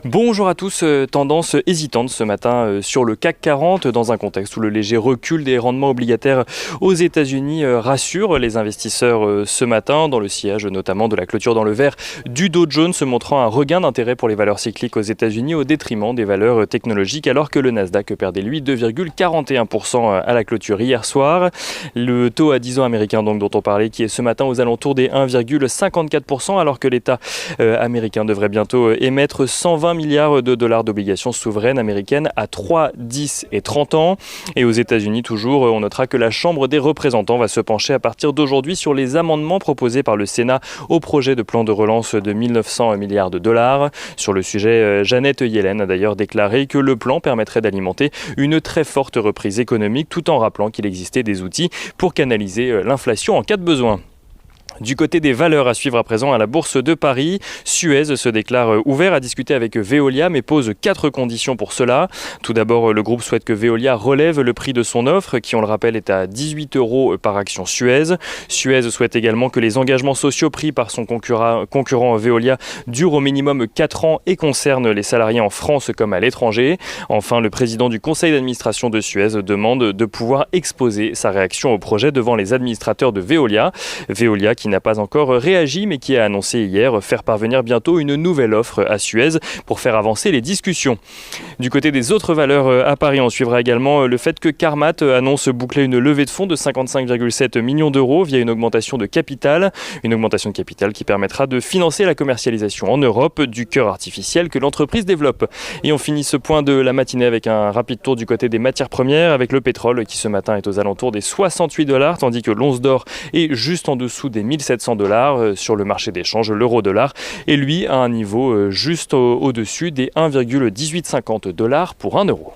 Bonjour à tous, tendance hésitante ce matin sur le CAC 40 dans un contexte où le léger recul des rendements obligataires aux États-Unis rassure les investisseurs ce matin dans le sillage notamment de la clôture dans le vert du Dow Jones, se montrant un regain d'intérêt pour les valeurs cycliques aux États-Unis au détriment des valeurs technologiques, alors que le Nasdaq perdait lui 2,41% à la clôture hier soir. Le taux à 10 ans américain donc dont on parlait qui est ce matin aux alentours des 1,54% alors que l'État américain devrait bientôt émettre 120 milliards de dollars d'obligations souveraines américaines à 3, 10 et 30 ans. Et aux États-Unis toujours, on notera que la Chambre des représentants va se pencher à partir d'aujourd'hui sur les amendements proposés par le Sénat au projet de plan de relance de 1900 milliards de dollars. Sur le sujet, Janet Yellen a d'ailleurs déclaré que le plan permettrait d'alimenter une très forte reprise économique tout en rappelant qu'il existait des outils pour canaliser l'inflation en cas de besoin. Du côté des valeurs à suivre à présent à la Bourse de Paris, Suez se déclare ouvert à discuter avec Veolia mais pose 4 conditions pour cela. Tout d'abord, le groupe souhaite que Veolia relève le prix de son offre qui, on le rappelle, est à 18 € par action Suez. Suez souhaite également que les engagements sociaux pris par son concurrent Veolia durent au minimum 4 ans et concernent les salariés en France comme à l'étranger. Enfin, le président du conseil d'administration de Suez demande de pouvoir exposer sa réaction au projet devant les administrateurs de Veolia. Veolia qui n'a pas encore réagi mais qui a annoncé hier faire parvenir bientôt une nouvelle offre à Suez pour faire avancer les discussions. Du côté des autres valeurs à Paris, on suivra également le fait que Carmat annonce boucler une levée de fonds de 55,7 millions d'euros via une augmentation de capital qui permettra de financer la commercialisation en Europe du cœur artificiel que l'entreprise développe. Et on finit ce point de la matinée avec un rapide tour du côté des matières premières avec le pétrole qui ce matin est aux alentours des 68 $ tandis que l'once d'or est juste en dessous des 1700 $ sur le marché d'échange. L'euro-dollar est lui à un niveau juste au-dessus des 1,1850 $ pour 1 euro.